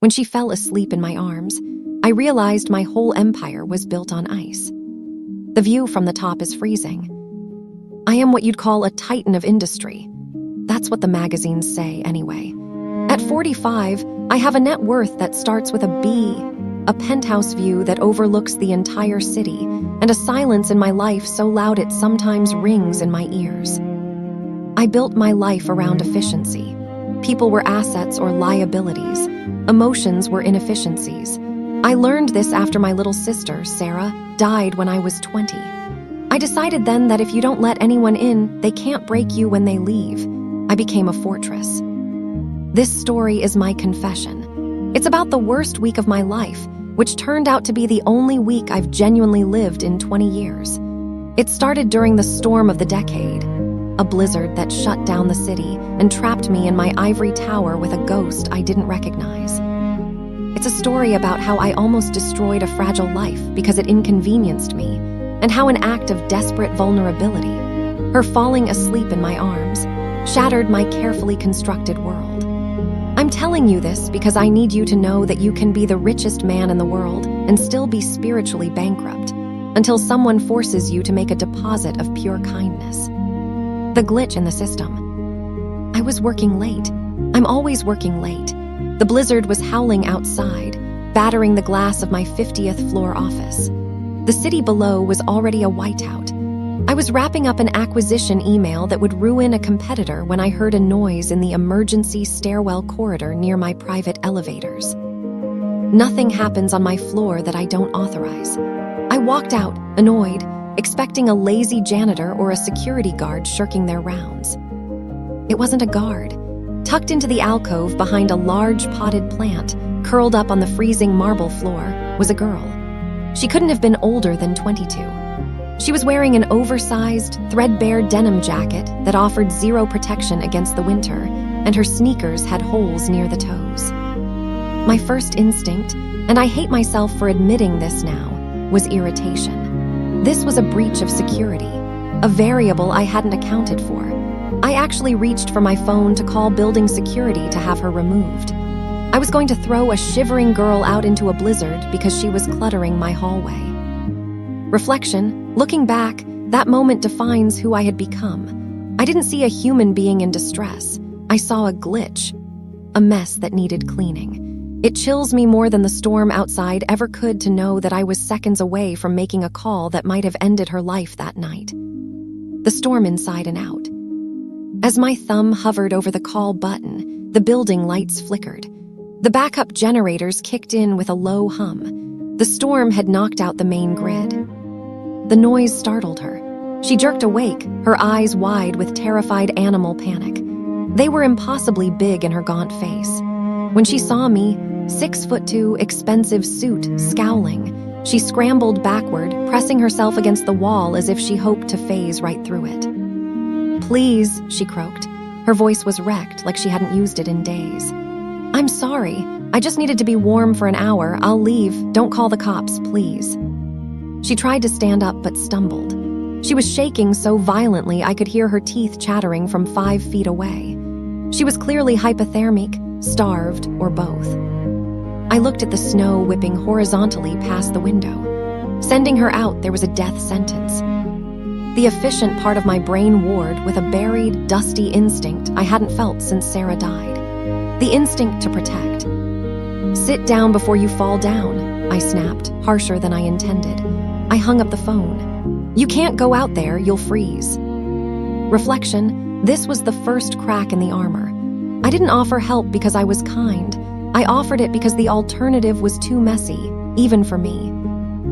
When she fell asleep in my arms, I realized my whole empire was built on ice. The view from the top is freezing. I am what you'd call a titan of industry. That's what the magazines say, anyway. At 45, I have a net worth that starts with a B, a penthouse view that overlooks the entire city, and a silence in my life so loud it sometimes rings in my ears. I built my life around efficiency. People were assets or liabilities. Emotions were inefficiencies. I learned this after my little sister, Sarah, died when I was 20. I decided then that if you don't let anyone in, they can't break you when they leave. I became a fortress. This story is my confession. It's about the worst week of my life, which turned out to be the only week I've genuinely lived in 20 years. It started during the storm of the decade, a blizzard that shut down the city and trapped me in my ivory tower with a ghost I didn't recognize. It's a story about how I almost destroyed a fragile life because it inconvenienced me, and how an act of desperate vulnerability, her falling asleep in my arms, shattered my carefully constructed world. I'm telling you this because I need you to know that you can be the richest man in the world and still be spiritually bankrupt until someone forces you to make a deposit of pure kindness. The glitch in the system. I was working late. I'm always working late. The blizzard was howling outside, battering the glass of my 50th floor office. The city below was already a whiteout. I was wrapping up an acquisition email that would ruin a competitor when I heard a noise in the emergency stairwell corridor near my private elevators. Nothing happens on my floor that I don't authorize. I walked out, annoyed, expecting a lazy janitor or a security guard shirking their rounds. It wasn't a guard. Tucked into the alcove behind a large potted plant, curled up on the freezing marble floor, was a girl. She couldn't have been older than 22. She was wearing an oversized, threadbare denim jacket that offered zero protection against the winter, and her sneakers had holes near the toes. My first instinct, and I hate myself for admitting this now, was irritation. This was a breach of security, a variable I hadn't accounted for. I actually reached for my phone to call building security to have her removed. I was going to throw a shivering girl out into a blizzard because she was cluttering my hallway. Reflection, looking back, that moment defines who I had become. I didn't see a human being in distress. I saw a glitch, a mess that needed cleaning. It chills me more than the storm outside ever could to know that I was seconds away from making a call that might have ended her life that night. The storm inside and out. As my thumb hovered over the call button, the building lights flickered. The backup generators kicked in with a low hum. The storm had knocked out the main grid. The noise startled her. She jerked awake, her eyes wide with terrified animal panic. They were impossibly big in her gaunt face. When she saw me, 6'2", expensive suit, scowling, she scrambled backward, pressing herself against the wall as if she hoped to phase right through it. "Please," she croaked. Her voice was wrecked, like she hadn't used it in days. "I'm sorry. I just needed to be warm for an hour. I'll leave. Don't call the cops, please." She tried to stand up but stumbled. She was shaking so violently I could hear her teeth chattering from 5 feet away. She was clearly hypothermic, starved, or both. I looked at the snow whipping horizontally past the window. Sending her out, there was a death sentence. The efficient part of my brain warred with a buried, dusty instinct I hadn't felt since Sarah died. The instinct to protect. "Sit down before you fall down," I snapped, harsher than I intended. I hung up the phone. "You can't go out there, you'll freeze." Reflection, this was the first crack in the armor. I didn't offer help because I was kind. I offered it because the alternative was too messy, even for me.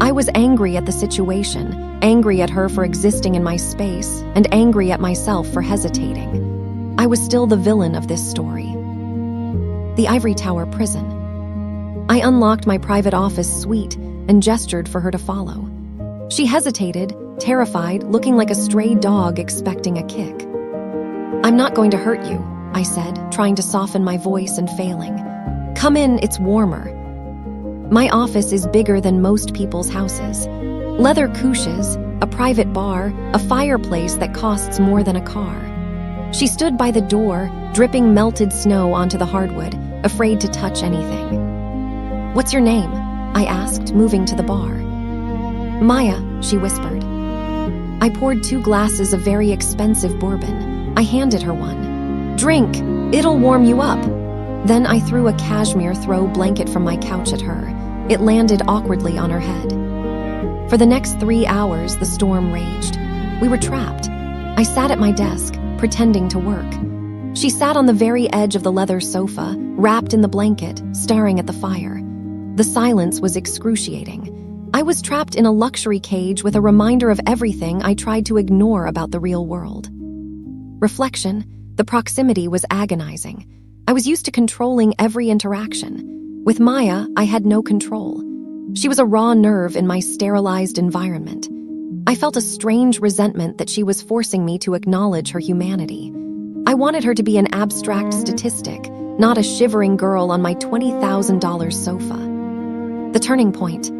I was angry at the situation, angry at her for existing in my space, and angry at myself for hesitating. I was still the villain of this story. The Ivory Tower prison. I unlocked my private office suite and gestured for her to follow. She hesitated, terrified, looking like a stray dog expecting a kick. "I'm not going to hurt you," I said, trying to soften my voice and failing. "Come in, it's warmer." My office is bigger than most people's houses. Leather couches, a private bar, a fireplace that costs more than a car. She stood by the door, dripping melted snow onto the hardwood, afraid to touch anything. "What's your name?" I asked, moving to the bar. "Maya," she whispered. I poured 2 glasses of very expensive bourbon. I handed her one. "Drink, it'll warm you up." Then I threw a cashmere throw blanket from my couch at her. It landed awkwardly on her head. For the next 3 hours, the storm raged. We were trapped. I sat at my desk, pretending to work. She sat on the very edge of the leather sofa, wrapped in the blanket, staring at the fire. The silence was excruciating. I was trapped in a luxury cage with a reminder of everything I tried to ignore about the real world. Reflection, the proximity was agonizing. I was used to controlling every interaction. With Maya, I had no control. She was a raw nerve in my sterilized environment. I felt a strange resentment that she was forcing me to acknowledge her humanity. I wanted her to be an abstract statistic, not a shivering girl on my $20,000 sofa. The turning point.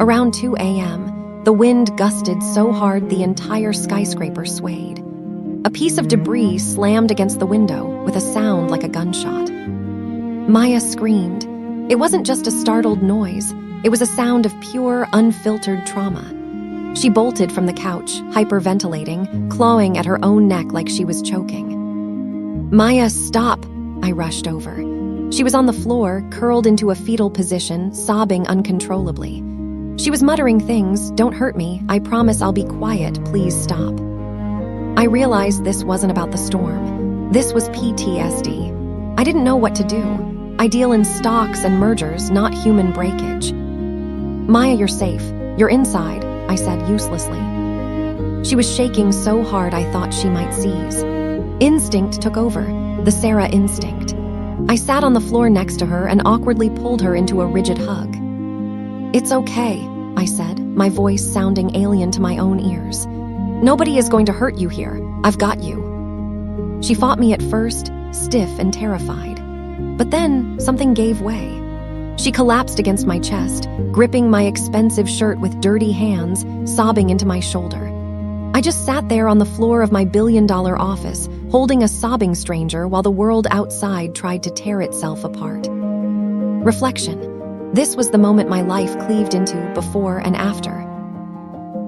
Around 2 a.m., the wind gusted so hard the entire skyscraper swayed. A piece of debris slammed against the window with a sound like a gunshot. Maya screamed. It wasn't just a startled noise, it was a sound of pure, unfiltered trauma. She bolted from the couch, hyperventilating, clawing at her own neck like she was choking. "Maya, stop!" I rushed over. She was on the floor, curled into a fetal position, sobbing uncontrollably. She was muttering things, "Don't hurt me, I promise I'll be quiet, please stop." I realized this wasn't about the storm. This was PTSD. I didn't know what to do. I deal in stocks and mergers, not human breakage. "Maya, you're safe. You're inside," I said uselessly. She was shaking so hard I thought she might seize. Instinct took over, the Sarah instinct. I sat on the floor next to her and awkwardly pulled her into a rigid hug. "It's okay," I said, my voice sounding alien to my own ears. "Nobody is going to hurt you here. I've got you." She fought me at first, stiff and terrified. But then something gave way. She collapsed against my chest, gripping my expensive shirt with dirty hands, sobbing into my shoulder. I just sat there on the floor of my billion-dollar office, holding a sobbing stranger while the world outside tried to tear itself apart. Reflection. This was the moment my life cleaved into before and after.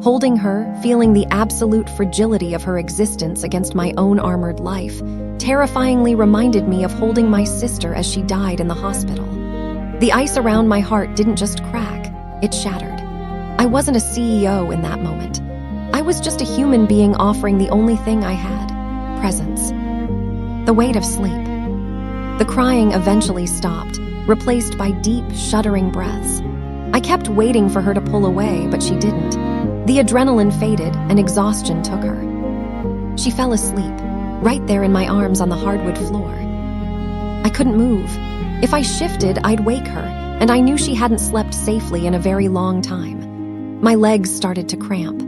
Holding her, feeling the absolute fragility of her existence against my own armored life, terrifyingly reminded me of holding my sister as she died in the hospital. The ice around my heart didn't just crack, it shattered. I wasn't a CEO in that moment. I was just a human being offering the only thing I had, presence. The weight of sleep. The crying eventually stopped, replaced by deep, shuddering breaths. I kept waiting for her to pull away, but she didn't. The adrenaline faded and exhaustion took her. She fell asleep, right there in my arms on the hardwood floor. I couldn't move. If I shifted, I'd wake her, and I knew she hadn't slept safely in a very long time. My legs started to cramp.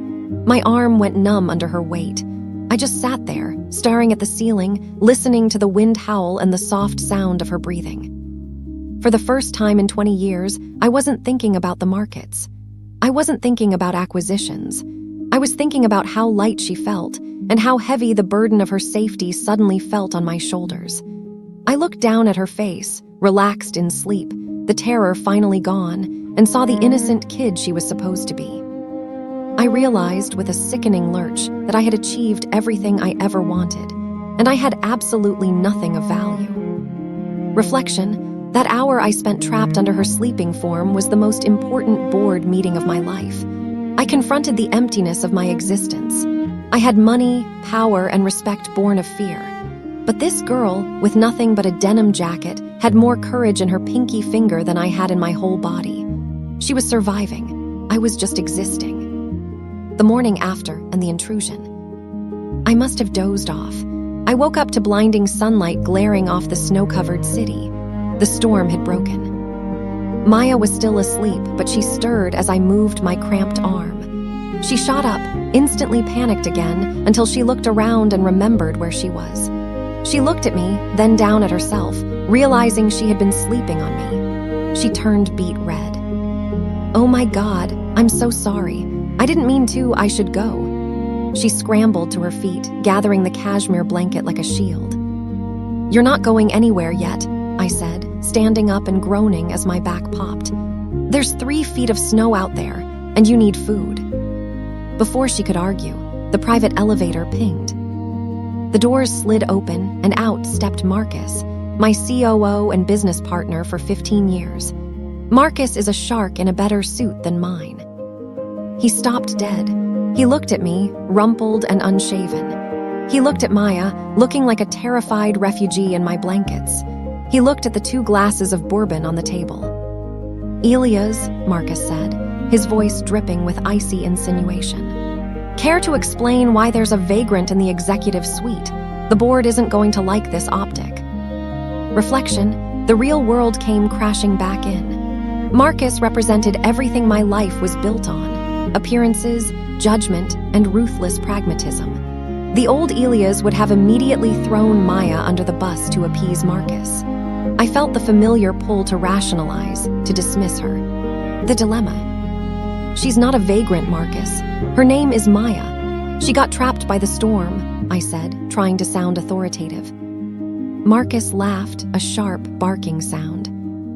My arm went numb under her weight. I just sat there, staring at the ceiling, listening to the wind howl and the soft sound of her breathing. For the first time in 20 years, I wasn't thinking about the markets. I wasn't thinking about acquisitions. I was thinking about how light she felt and how heavy the burden of her safety suddenly felt on my shoulders. I looked down at her face, relaxed in sleep, the terror finally gone, and saw the innocent kid she was supposed to be. I realized with a sickening lurch that I had achieved everything I ever wanted, and I had absolutely nothing of value. Reflection, that hour I spent trapped under her sleeping form was the most important board meeting of my life. I confronted the emptiness of my existence. I had money, power, and respect born of fear. But this girl, with nothing but a denim jacket, had more courage in her pinky finger than I had in my whole body. She was surviving. I was just existing. The morning after, and the intrusion. I must have dozed off. I woke up to blinding sunlight glaring off the snow-covered city. The storm had broken. Maya was still asleep, but she stirred as I moved my cramped arm. She shot up, instantly panicked again, until she looked around and remembered where she was. She looked at me, then down at herself, realizing she had been sleeping on me. She turned beet red. "Oh my God, I'm so sorry. I didn't mean to, I should go." She scrambled to her feet, gathering the cashmere blanket like a shield. "You're not going anywhere yet," I said, standing up and groaning as my back popped. "There's 3 feet of snow out there, and you need food." Before she could argue, the private elevator pinged. The doors slid open, and out stepped Marcus, my COO and business partner for 15 years. Marcus is a shark in a better suit than mine. He stopped dead. He looked at me, rumpled and unshaven. He looked at Maya, looking like a terrified refugee in my blankets. He looked at the 2 glasses of bourbon on the table. "Elias," Marcus said, his voice dripping with icy insinuation. "Care to explain why there's a vagrant in the executive suite? The board isn't going to like this optic." Reflection, the real world came crashing back in. Marcus represented everything my life was built on: appearances, judgment, and ruthless pragmatism. The old Elias would have immediately thrown Maya under the bus to appease Marcus. I felt the familiar pull to rationalize, to dismiss her. The dilemma. "She's not a vagrant, Marcus. Her name is Maya. She got trapped by the storm," I said, trying to sound authoritative. Marcus laughed, a sharp, barking sound.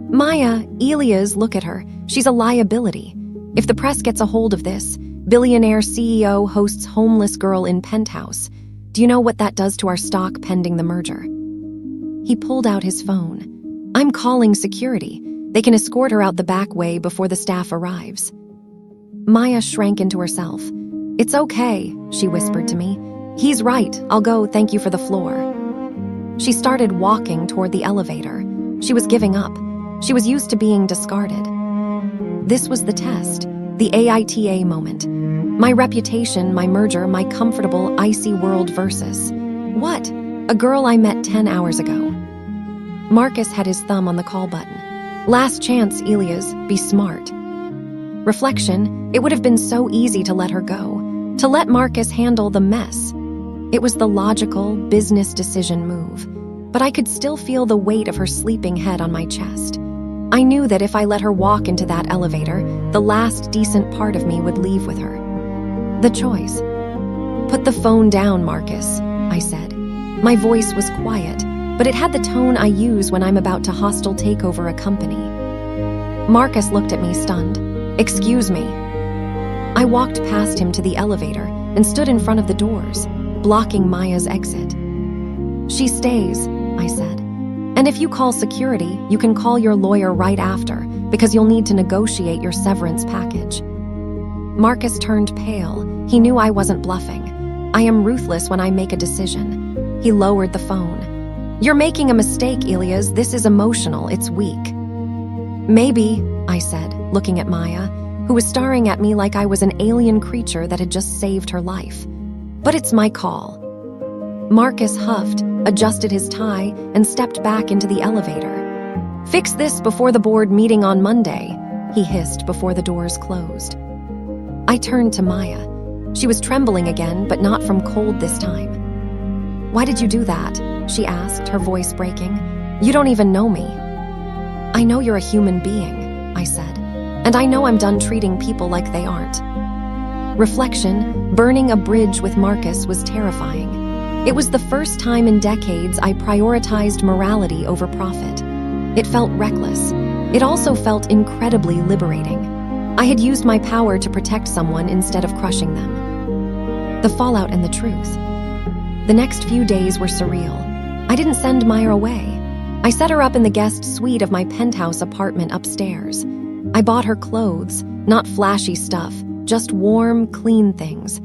"Maya, Elias, look at her. She's a liability. If the press gets a hold of this, billionaire CEO hosts homeless girl in penthouse. Do you know what that does to our stock pending the merger?" He pulled out his phone. "I'm calling security. They can escort her out the back way before the staff arrives." Maya shrank into herself. "It's okay," she whispered to me. "He's right. I'll go, thank you for the floor." She started walking toward the elevator. She was giving up. She was used to being discarded. This was the test, the AITA moment. My reputation, my merger, my comfortable, icy world versus what? A girl I met 10 hours ago. Marcus had his thumb on the call button. "Last chance, Elias, be smart." Reflection, it would have been so easy to let her go, to let Marcus handle the mess. It was the logical, business decision move, but I could still feel the weight of her sleeping head on my chest. I knew that if I let her walk into that elevator, the last decent part of me would leave with her. The choice. "Put the phone down, Marcus," I said. My voice was quiet, but it had the tone I use when I'm about to hostile take over a company. Marcus looked at me stunned. "Excuse me." I walked past him to the elevator and stood in front of the doors, blocking Maya's exit. "She stays," I said. "And if you call security, you can call your lawyer right after, because you'll need to negotiate your severance package." Marcus turned pale. He knew I wasn't bluffing. I am ruthless when I make a decision. He lowered the phone. "You're making a mistake, Elias. This is emotional. It's weak." "Maybe," I said, looking at Maya, who was staring at me like I was an alien creature that had just saved her life. "But it's my call." Marcus huffed, adjusted his tie, and stepped back into the elevator. "Fix this before the board meeting on Monday," he hissed before the doors closed. I turned to Maya. She was trembling again, but not from cold this time. "Why did you do that?" she asked, her voice breaking. "You don't even know me." "I know you're a human being," I said, "and I know I'm done treating people like they aren't." Reflection, burning a bridge with Marcus was terrifying. It was the first time in decades I prioritized morality over profit. It felt reckless. It also felt incredibly liberating. I had used my power to protect someone instead of crushing them. The fallout and the truth. The next few days were surreal. I didn't send Maya away. I set her up in the guest suite of my penthouse apartment upstairs. I bought her clothes, not flashy stuff, just warm, clean things.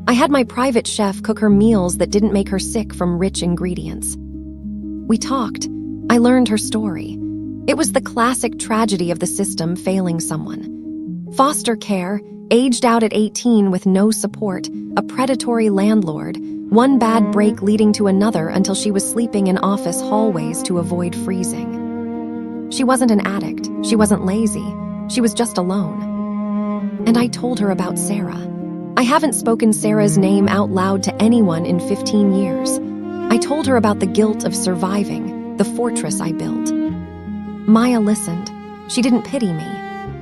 I had my private chef cook her meals that didn't make her sick from rich ingredients. We talked. I learned her story. It was the classic tragedy of the system failing someone. Foster care, aged out at 18 with no support, a predatory landlord, one bad break leading to another until she was sleeping in office hallways to avoid freezing. She wasn't an addict. She wasn't lazy. She was just alone. And I told her about Sarah. I haven't spoken Sarah's name out loud to anyone in 15 years. I told her about the guilt of surviving, the fortress I built. Maya listened. She didn't pity me.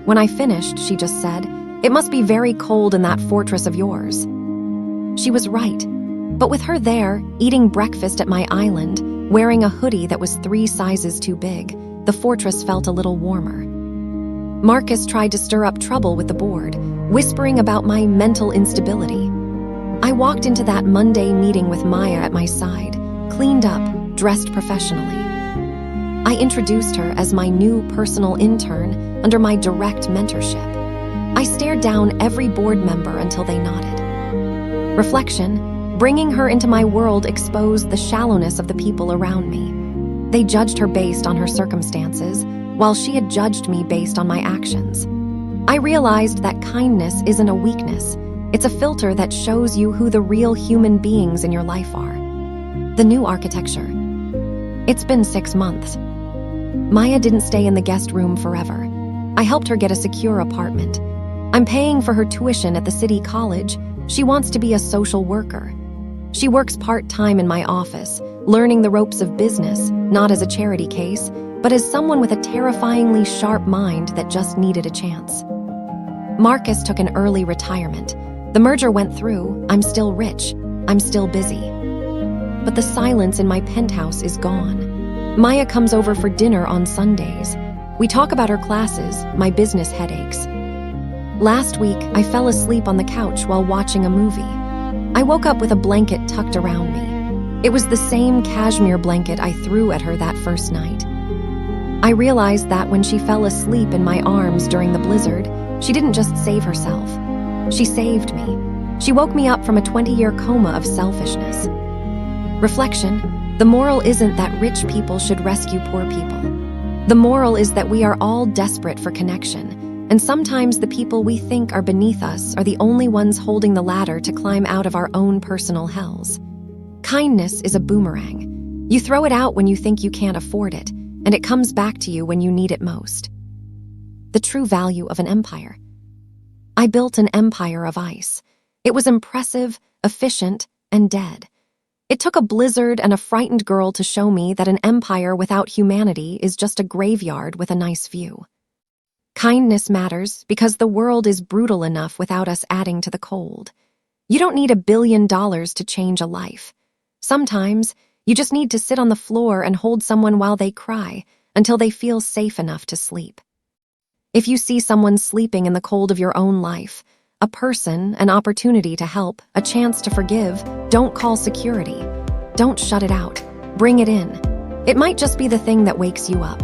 When I finished, she just said, "It must be very cold in that fortress of yours." She was right. But with her there, eating breakfast at my island, wearing a hoodie that was 3 sizes too big, the fortress felt a little warmer. Marcus tried to stir up trouble with the board, whispering about my mental instability. I walked into that Monday meeting with Maya at my side, cleaned up, dressed professionally. I introduced her as my new personal intern under my direct mentorship. I stared down every board member until they nodded. Reflection, bringing her into my world exposed the shallowness of the people around me. They judged her based on her circumstances, while she had judged me based on my actions. I realized that kindness isn't a weakness. It's a filter that shows you who the real human beings in your life are. The new architecture. It's been 6 months. Maya didn't stay in the guest room forever. I helped her get a secure apartment. I'm paying for her tuition at the city college. She wants to be a social worker. She works part-time in my office, learning the ropes of business, not as a charity case, but as someone with a terrifyingly sharp mind that just needed a chance. Marcus took an early retirement. The merger went through. I'm still rich. I'm still busy. But the silence in my penthouse is gone. Maya comes over for dinner on Sundays. We talk about her classes, my business headaches. Last week, I fell asleep on the couch while watching a movie. I woke up with a blanket tucked around me. It was the same cashmere blanket I threw at her that first night. I realized that when she fell asleep in my arms during the blizzard, she didn't just save herself. She saved me. She woke me up from a 20-year coma of selfishness. Reflection, the moral isn't that rich people should rescue poor people. The moral is that we are all desperate for connection, and sometimes the people we think are beneath us are the only ones holding the ladder to climb out of our own personal hells. Kindness is a boomerang. You throw it out when you think you can't afford it, and it comes back to you when you need it most. The true value of an empire. I built an empire of ice. It was impressive, efficient, and dead. It took a blizzard and a frightened girl to show me that an empire without humanity is just a graveyard with a nice view. Kindness matters because the world is brutal enough without us adding to the cold. You don't need $1 billion to change a life. Sometimes, you just need to sit on the floor and hold someone while they cry until they feel safe enough to sleep. If you see someone sleeping in the cold of your own life, a person, an opportunity to help, a chance to forgive, don't call security. Don't shut it out. Bring it in. It might just be the thing that wakes you up.